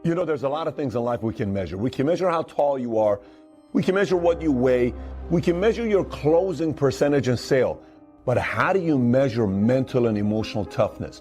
You know, there's a lot of things in life we can measure. We can measure how tall you are. We can measure what you weigh. We can measure your closing percentage in sale. But how do you measure mental and emotional toughness?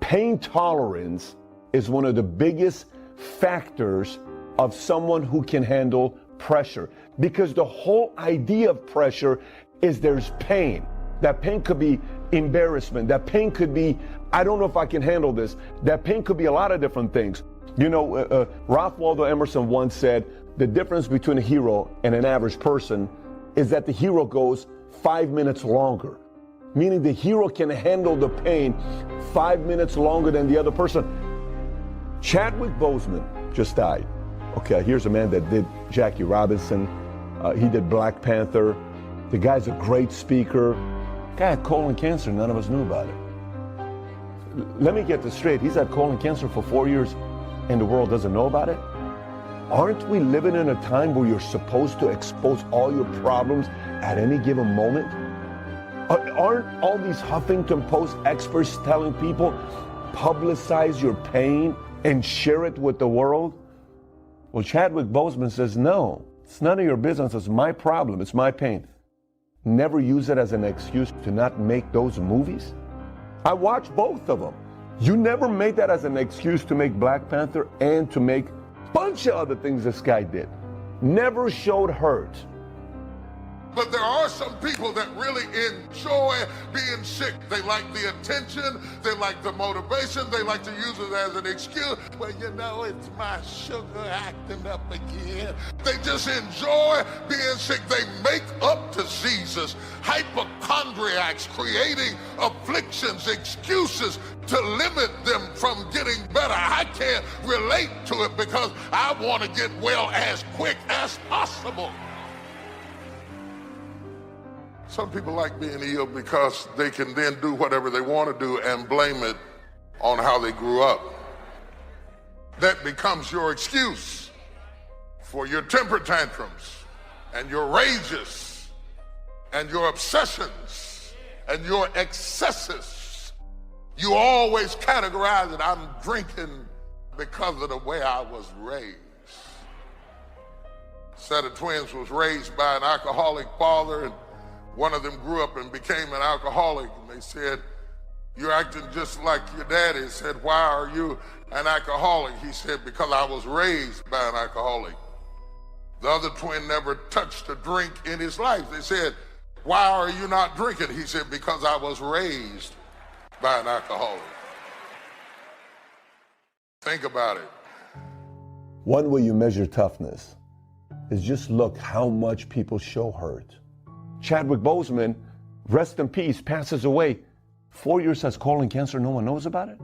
Pain tolerance is one of the biggest factors of someone who can handle pressure. Because the whole idea of pressure is there's pain. That pain could be embarrassment. That pain could be, I don't know if I can handle this. That pain could be a lot of different things. You know, Ralph Waldo Emerson once said, the difference between a hero and an average person is that the hero goes 5 minutes longer. Meaning the hero can handle the pain 5 minutes longer than the other person. Chadwick Boseman just died. Okay, here's a man that did Jackie Robinson. He did Black Panther. The guy's a great speaker. Guy had colon cancer, none of us knew about it. Let me get this straight. He's had colon cancer for 4 years and the world doesn't know about it? Aren't we living in a time where you're supposed to expose all your problems at any given moment? Aren't all these Huffington Post experts telling people, publicize your pain and share it with the world? Well, Chadwick Boseman says, no, it's none of your business. It's my problem. It's my pain. Never use it as an excuse to not make those movies. I watched both of them. You never made that as an excuse to make Black Panther and to make a bunch of other things this guy did. Never showed hurt. But there are some people that really enjoy being sick. They like the attention, they like the motivation, they like to use it as an excuse. Well, you know, it's my sugar acting up again. They just enjoy being sick. They make up diseases, hypochondriacs, creating afflictions, excuses to limit them from getting better. I can't relate to it because I want to get well as quick as possible. Some people like being ill because they can then do whatever they want to do and blame it on how they grew up. That becomes your excuse for your temper tantrums and your rages and your obsessions and your excesses. You always categorize it, I'm drinking because of the way I was raised. A set of twins was raised by an alcoholic father, and one of them grew up and became an alcoholic, and they said, you're acting just like your daddy. He said, why are you an alcoholic? He said, because I was raised by an alcoholic. The other twin never touched a drink in his life. They said, why are you not drinking? He said, because I was raised by an alcoholic. Think about it. One way you measure toughness is just look how much people show hurt. Chadwick Boseman, rest in peace, passes away. 4 years has colon cancer, no one knows about it.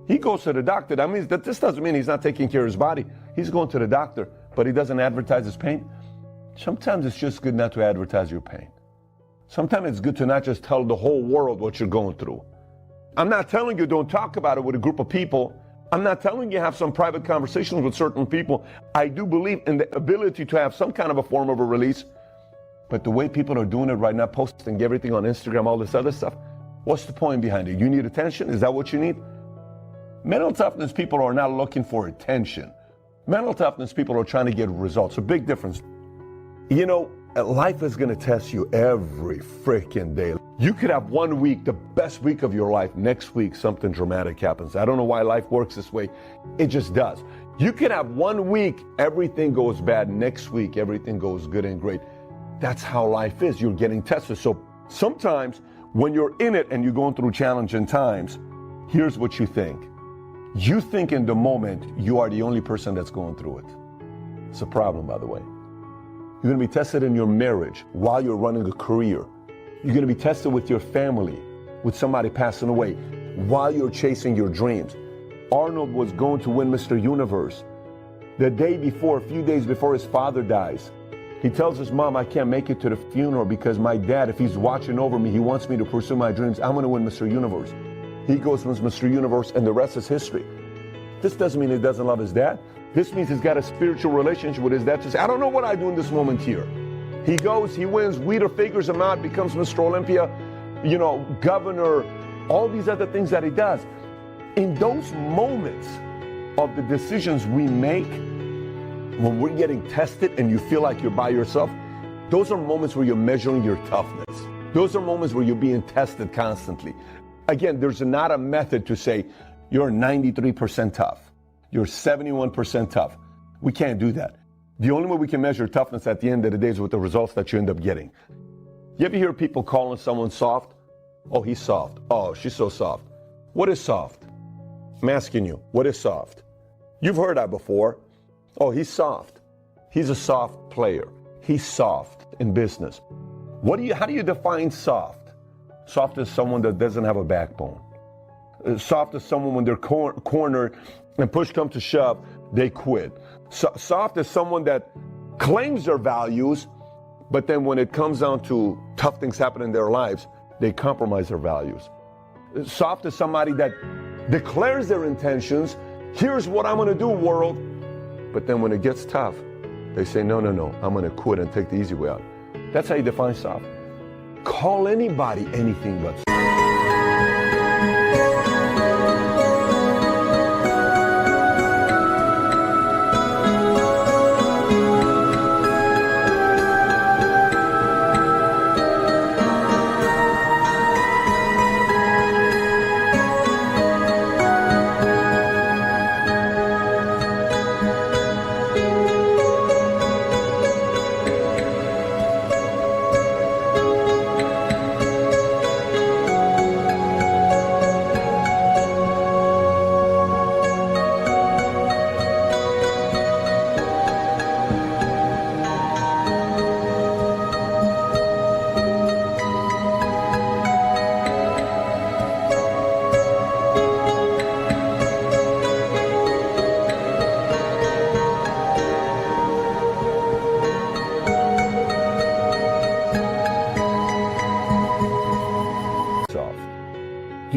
He goes to the doctor. That means that this doesn't mean he's not taking care of his body. He's going to the doctor, but he doesn't advertise his pain. Sometimes it's just good not to advertise your pain. Sometimes it's good to not just tell the whole world what you're going through. I'm not telling you don't talk about it with a group of people. I'm not telling you have some private conversations with certain people. I do believe in the ability to have some kind of a form of a release. But the way people are doing it right now, posting everything on Instagram, all this other stuff, what's the point behind it? You need attention? Is that what you need? Mental toughness people are not looking for attention. Mental toughness people are trying to get results. A big difference. You know, life is going to test you every freaking day. You could have 1 week, the best week of your life. Next week, something dramatic happens. I don't know why life works this way. It just does. You could have 1 week, everything goes bad. Next week, everything goes good and great. That's how life is. You're getting tested. So sometimes when you're in it and you're going through challenging times, here's what you think. You think in the moment you are the only person that's going through it. It's a problem, by the way. You're going to be tested in your marriage while you're running a career. You're going to be tested with your family, with somebody passing away, while you're chasing your dreams. Arnold was going to win Mr. Universe. The day before, a few days before his father dies, he tells his mom, I can't make it to the funeral because my dad, if he's watching over me, he wants me to pursue my dreams. I'm going to win Mr. Universe. He goes wins Mr. Universe, and the rest is history. This doesn't mean he doesn't love his dad. This means he's got a spiritual relationship with his dad to say, I don't know what I do in this moment here. He goes, he wins, Weeder figures him out, becomes Mr. Olympia, you know, governor, all these other things that he does. In those moments, of the decisions we make when we're getting tested and you feel like you're by yourself, those are moments where you're measuring your toughness. Those are moments where you're being tested constantly. Again, there's not a method to say you're 93% tough, you're 71% tough. We can't do that. The only way we can measure toughness at the end of the day is with the results that you end up getting. You ever hear people calling someone soft? Oh, he's soft. Oh, she's so soft. What is soft? I'm asking you, what is soft? You've heard that before. Oh, he's soft. He's a soft player. He's soft in business. How do you define soft? Soft is someone that doesn't have a backbone. Soft is someone when they're cornered and push comes to shove, they quit. Soft is someone that claims their values, but then when it comes down to tough things happen in their lives, they compromise their values. Soft is somebody that declares their intentions. Here's what I'm going to do, world. But then when it gets tough, they say, no, I'm going to quit and take the easy way out. That's how you define soft. Call anybody anything but soft.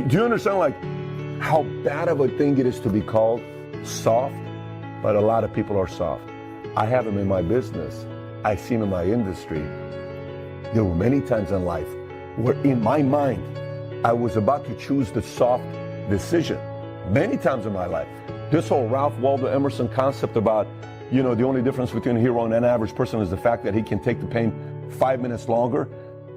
Do you understand like how bad of a thing it is to be called soft? But a lot of people are soft. I have them in my business. I see them in my industry. There were many times in life where in my mind, I was about to choose the soft decision. Many times in my life. This whole Ralph Waldo Emerson concept about, the only difference between a hero and an average person is the fact that he can take the pain 5 minutes longer.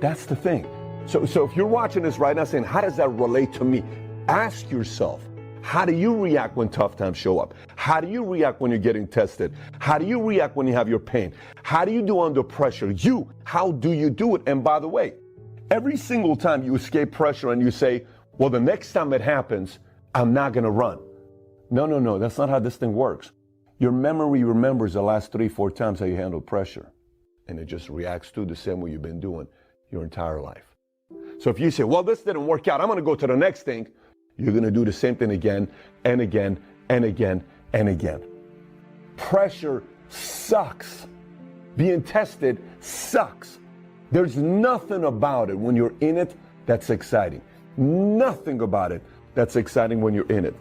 That's the thing. So if you're watching this right now saying, how does that relate to me? Ask yourself, how do you react when tough times show up? How do you react when you're getting tested? How do you react when you have your pain? How do you do under pressure? How do you do it? And by the way, every single time you escape pressure and you say, well, the next time it happens, I'm not going to run. No, that's not how this thing works. Your memory remembers the last 3-4 times how you handled pressure. And it just reacts to the same way you've been doing your entire life. So if you say, well, this didn't work out, I'm going to go to the next thing, you're going to do the same thing again and again and again and again. Pressure sucks. Being tested sucks. There's nothing about it when you're in it that's exciting. Nothing about it that's exciting when you're in it.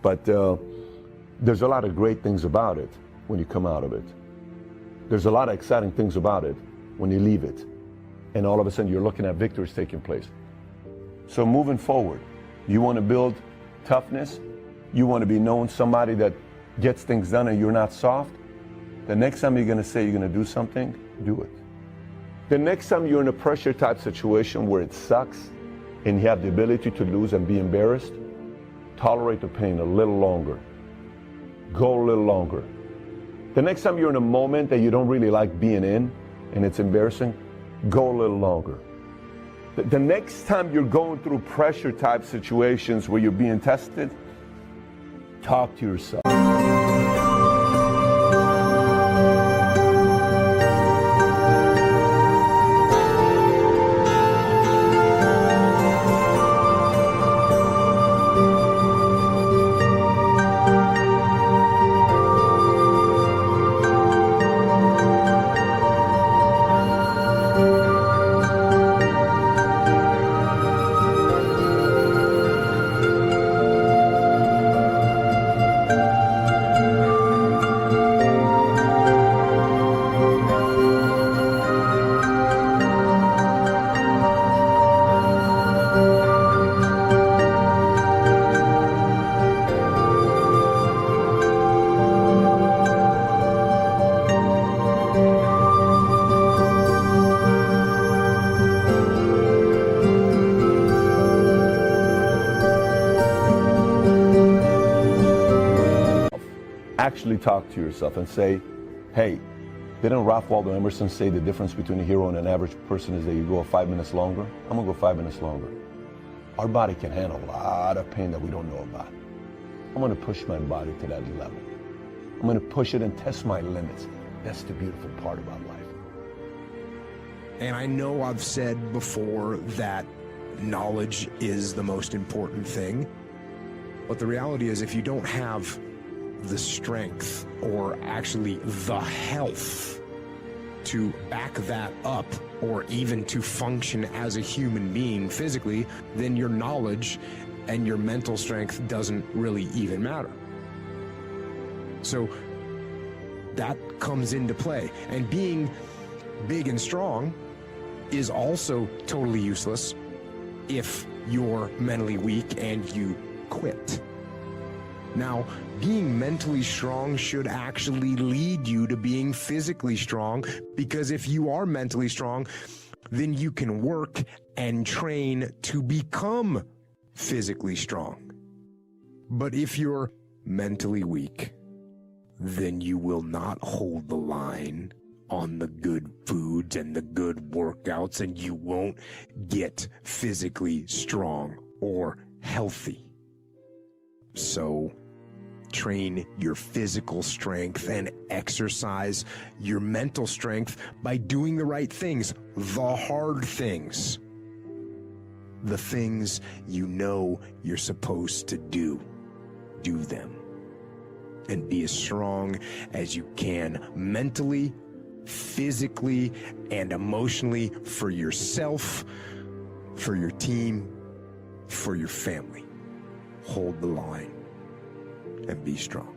But there's a lot of great things about it when you come out of it. There's a lot of exciting things about it when you leave it. And all of a sudden you're looking at victories taking place. So moving forward, you want to build toughness, you want to be known somebody that gets things done and you're not soft, the next time you're going to say you're going to do something, do it. The next time you're in a pressure type situation where it sucks and you have the ability to lose and be embarrassed, tolerate the pain a little longer. Go a little longer. The next time you're in a moment that you don't really like being in and it's embarrassing, go a little longer. The next time you're going through pressure type situations where you're being tested, talk to yourself. actually talk to yourself and say, hey, didn't Ralph Waldo Emerson say the difference between a hero and an average person is that you go 5 minutes longer? I'm gonna go 5 minutes longer. Our body can handle a lot of pain that we don't know about. I'm gonna push my body to that level. I'm gonna push it and test my limits. That's the beautiful part about life. And I know I've said before that knowledge is the most important thing, but the reality is if you don't have the strength or actually the health to back that up or even to function as a human being physically, then your knowledge and your mental strength doesn't really even matter. So that comes into play. And being big and strong is also totally useless if you're mentally weak and you quit. Now, being mentally strong should actually lead you to being physically strong, because if you are mentally strong, then you can work and train to become physically strong. But if you're mentally weak, then you will not hold the line on the good foods and the good workouts, and you won't get physically strong or healthy. So train your physical strength and exercise your mental strength by doing the right things, the hard things, the things you know you're supposed to do. Do them. And be as strong as you can mentally, physically, and emotionally for yourself, for your team, for your family. Hold the line and be strong.